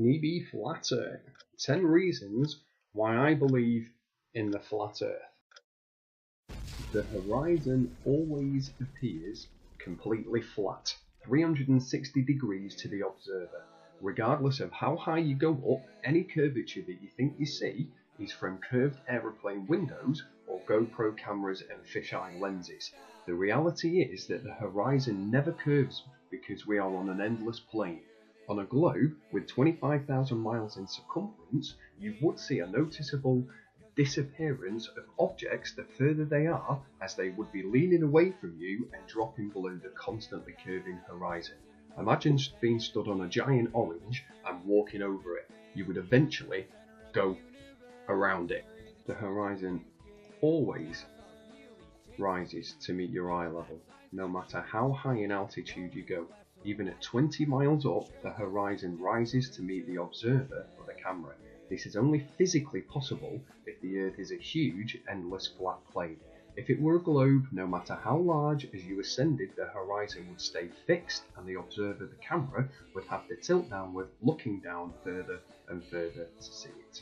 Nee B Flat Earth. 10 reasons why I believe in the flat Earth. The horizon always appears completely flat, 360 degrees to the observer. Regardless of how high you go up, any curvature that you think you see is from curved aeroplane windows or GoPro cameras and fisheye lenses. The reality is that the horizon never curves because we are on an endless plane. On a globe with 25,000 miles in circumference, you would see a noticeable disappearance of objects the further they are, as they would be leaning away from you and dropping below the constantly curving horizon. Imagine being stood on a giant orange and walking over it. You would eventually go around it. The horizon always rises to meet your eye level, no matter how high in altitude you go. Even at 20 miles up, the horizon rises to meet the observer or the camera. This is only physically possible if the Earth is a huge, endless flat plane. If it were a globe, no matter how large, as you ascended, the horizon would stay fixed and the observer, the camera, would have to tilt downward, looking down further and further to see it.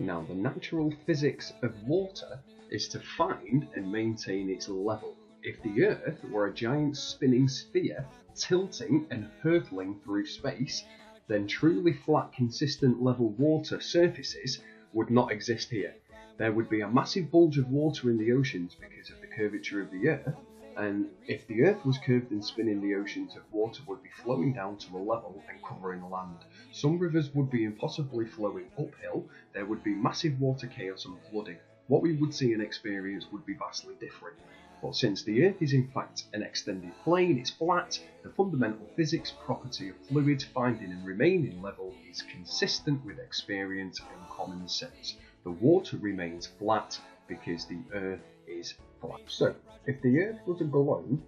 Now, the natural physics of water is to find and maintain its level. If the Earth were a giant spinning sphere, tilting and hurtling through space, then truly flat, consistent, level water surfaces would not exist here. There would be a massive bulge of water in the oceans because of the curvature of the Earth, and if the Earth was curved and spinning, the oceans of water would be flowing down to a level and covering land. Some rivers would be impossibly flowing uphill. There would be massive water chaos and flooding. What we would see and experience would be vastly different. But since the Earth is in fact an extended plane, it's flat, the fundamental physics property of fluids finding and remaining level is consistent with experience and common sense. The water remains flat because the Earth is flat. So, if the Earth was a globe,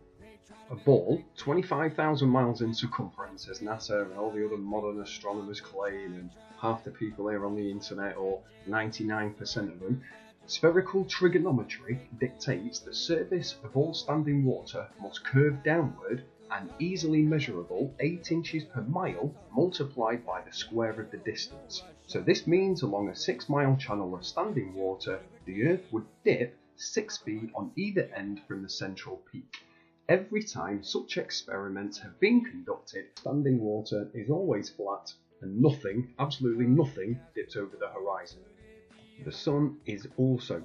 a ball 25,000 miles in circumference, as NASA and all the other modern astronomers claim, and half the people here on the internet, or 99% of them, spherical trigonometry dictates the surface of all standing water must curve downward and easily measurable 8 inches per mile multiplied by the square of the distance. So this means along a 6-mile channel of standing water, the Earth would dip 6 feet on either end from the central peak. Every time such experiments have been conducted, standing water is always flat and nothing, absolutely nothing, dips over the horizon. The Sun is also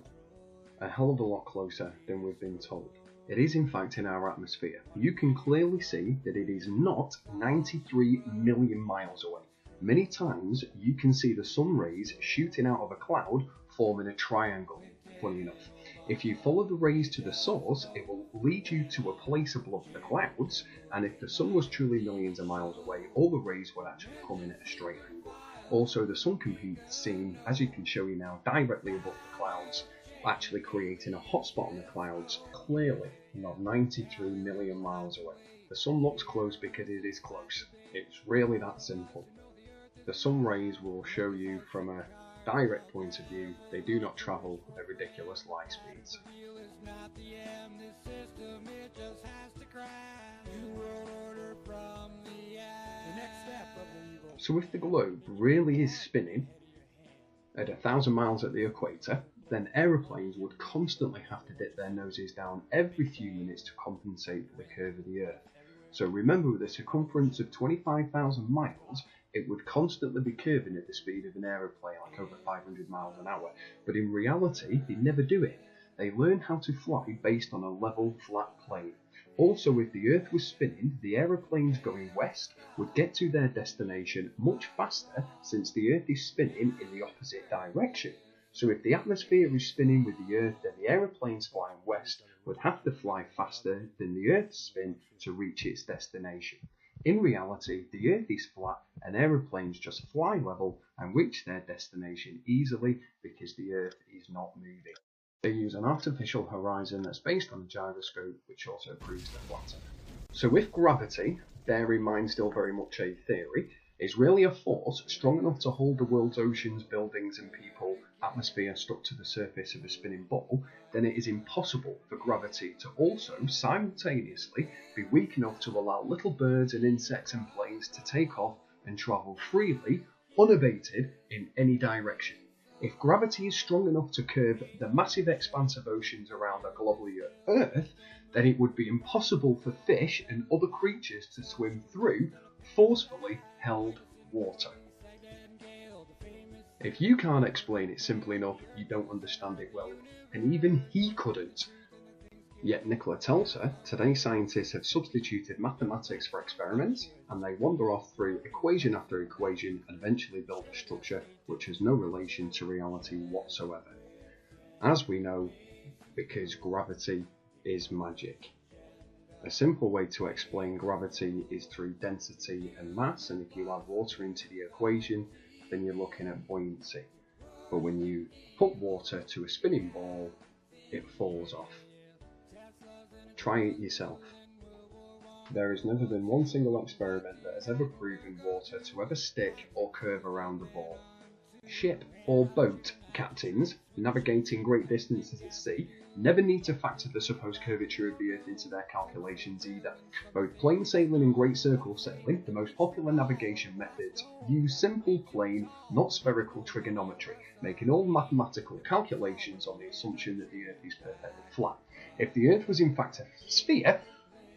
a hell of a lot closer than we've been told. It is in fact in our atmosphere. You can clearly see that it is not 93 million miles away. Many times you can see the sun rays shooting out of a cloud forming a triangle, funny enough. If you follow the rays to the source, it will lead you to a place above the clouds, and if the sun was truly millions of miles away, all the rays would actually come in at a straight angle. Also, the sun can be seen, as you can show you now, directly above the clouds, actually creating a hotspot on the clouds, clearly not 93 million miles away. The sun looks close because it is close. It's really that simple. The sun rays will show you from a direct point of view, they do not travel at ridiculous light speeds. So if the globe really is spinning at 1,000 miles at the equator, then aeroplanes would constantly have to dip their noses down every few minutes to compensate for the curve of the Earth. So remember, with a circumference of 25,000 miles, it would constantly be curving at the speed of an aeroplane, like over 500 miles an hour. But in reality, they never do it. They learn how to fly based on a level, flat plane. Also, if the Earth was spinning, the aeroplanes going west would get to their destination much faster, since the Earth is spinning in the opposite direction. So if the atmosphere is spinning with the Earth, then the aeroplanes flying west would have to fly faster than the Earth's spin to reach its destination. In reality, the Earth is flat and aeroplanes just fly level and reach their destination easily because the Earth is not moving. They use an artificial horizon that's based on a gyroscope, which also proves the flat Earth. So if gravity, bear in mind still very much a theory, is really a force strong enough to hold the world's oceans, buildings and people, atmosphere stuck to the surface of a spinning ball, then it is impossible for gravity to also simultaneously be weak enough to allow little birds and insects and planes to take off and travel freely, unabated in any direction. If gravity is strong enough to curb the massive expanse of oceans around our global Earth, then it would be impossible for fish and other creatures to swim through forcefully held water. If you can't explain it simply enough, you don't understand it well enough, and even he couldn't. Yet Nikola tells her, today's scientists have substituted mathematics for experiments, and they wander off through equation after equation and eventually build a structure which has no relation to reality whatsoever. As we know, because gravity is magic. A simple way to explain gravity is through density and mass, and if you add water into the equation, then you're looking at buoyancy. But when you put water to a spinning ball, it falls off. Try it yourself. There has never been one single experiment that has ever proven water to ever stick or curve around the ball. Ship or boat captains navigating great distances at sea never need to factor the supposed curvature of the Earth into their calculations either. Both plain sailing and great circle sailing, the most popular navigation methods, use simple plain, not spherical trigonometry, making all mathematical calculations on the assumption that the Earth is perfectly flat. If the Earth was in fact a sphere,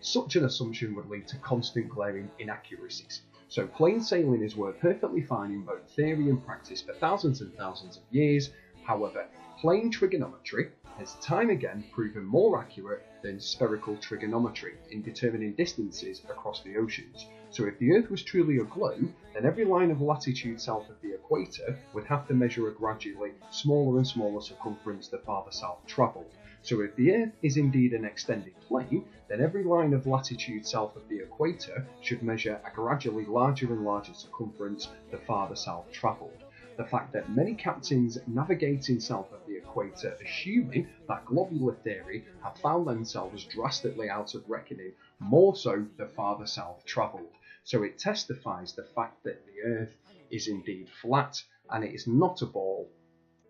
such an assumption would lead to constant glaring inaccuracies. So plain sailing has worked perfectly fine in both theory and practice for thousands and thousands of years. However, plain trigonometry has time again proven more accurate than spherical trigonometry in determining distances across the oceans. So if the Earth was truly a globe, then every line of latitude south of the equator would have to measure a gradually smaller and smaller circumference the farther south travelled. So if the Earth is indeed an extended plane, then every line of latitude south of the equator should measure a gradually larger and larger circumference the farther south travelled. The fact that many captains navigating south of the equator, assuming that globular theory, have found themselves drastically out of reckoning, more so the farther south travelled. So it testifies the fact that the Earth is indeed flat and it is not a ball.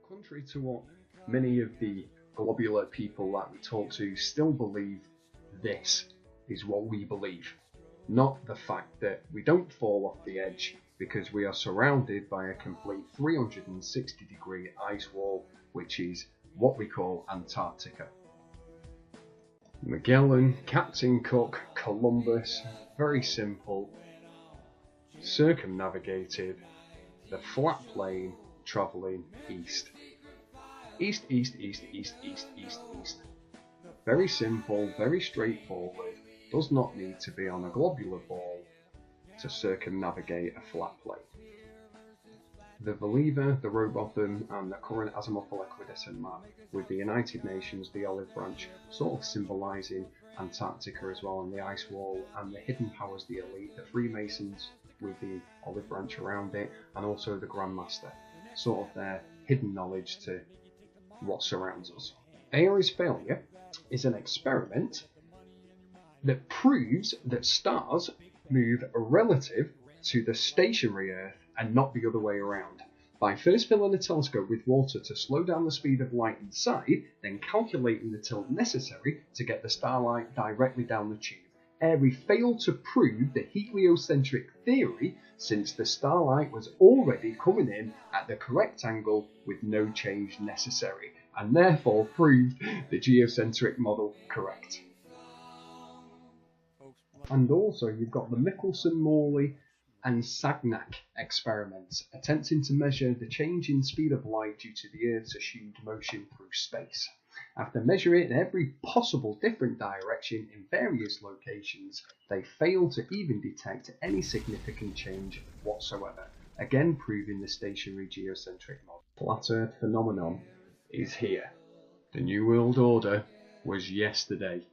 Contrary to what many of the globular people that we talk to still believe, this is what we believe, not the fact that we don't fall off the edge because we are surrounded by a complete 360-degree ice wall, which is what we call Antarctica. Magellan, Captain Cook, Columbus, very simple, circumnavigated the flat plane travelling east. East, east, east, east, east, east, east. Very simple, very straightforward, does not need to be on a globular ball to circumnavigate a flat plane. The Believer, the Rowbotham and the current azimuthal equidistant map, with the United Nations, the olive branch, sort of symbolising Antarctica as well, and the ice wall, and the hidden powers, the elite, the Freemasons with the olive branch around it, and also the Grandmaster, sort of their hidden knowledge to what surrounds us. Airy's failure is an experiment that proves that stars move relative to the stationary Earth and not the other way around. By first filling a telescope with water to slow down the speed of light inside, then calculating the tilt necessary to get the starlight directly down the tube. Airy failed to prove the heliocentric theory since the starlight was already coming in at the correct angle with no change necessary, and therefore proved the geocentric model correct. And also you've got the Michelson-Morley and Sagnac experiments, attempting to measure the change in speed of light due to the Earth's assumed motion through space. After measuring it in every possible different direction in various locations, they failed to even detect any significant change whatsoever, again proving the stationary geocentric model. Flat Earth phenomenon is here. The New World Order was yesterday.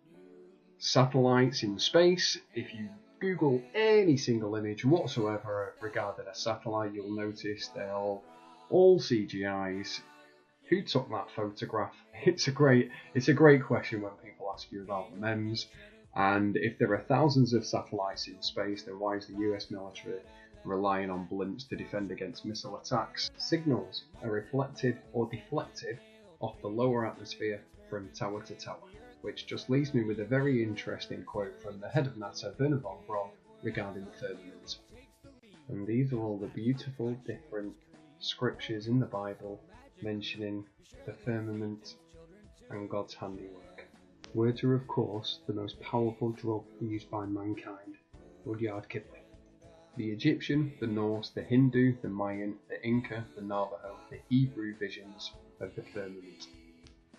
Satellites in space, if you Google any single image whatsoever regarding a satellite, you'll notice they're all CGIs. Who took that photograph? It's a great question when people ask you about the MEMS. And if there are thousands of satellites in space, then why is the US military relying on blimps to defend against missile attacks? Signals are reflected or deflected off the lower atmosphere from tower to tower, which just leaves me with a very interesting quote from the head of NASA, Wernher von Braun, regarding the firmament. And these are all the beautiful different scriptures in the Bible mentioning the firmament and God's handiwork. Words are of course the most powerful drug used by mankind. Rudyard Kipling. The Egyptian, the Norse, the Hindu, the Mayan, the Inca, the Navajo, the Hebrew visions of the firmament.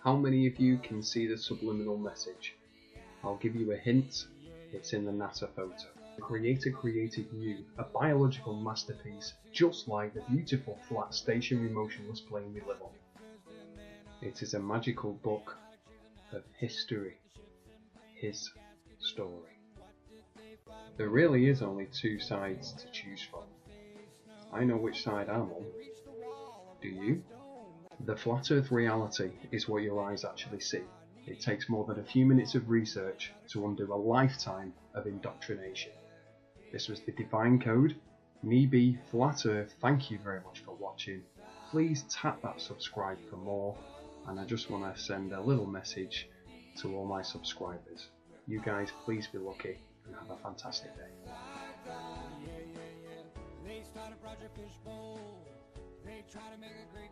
How many of you can see the subliminal message? I'll give you a hint, it's in the NASA photo. The Creator created you, a biological masterpiece, just like the beautiful flat stationary motionless plane we live on. It is a magical book of history, his story. There really is only two sides to choose from. I know which side I'm on. Do you? The flat earth reality is what your eyes actually see. It takes more than a few minutes of research to undo a lifetime of indoctrination. This was the Divine Code. Nee B, Flat Earth, thank you very much for watching. Please tap that subscribe for more. And I just want to send a little message to all my subscribers. You guys, please be lucky and have a fantastic day. They start a project fishbowl. They try to make a great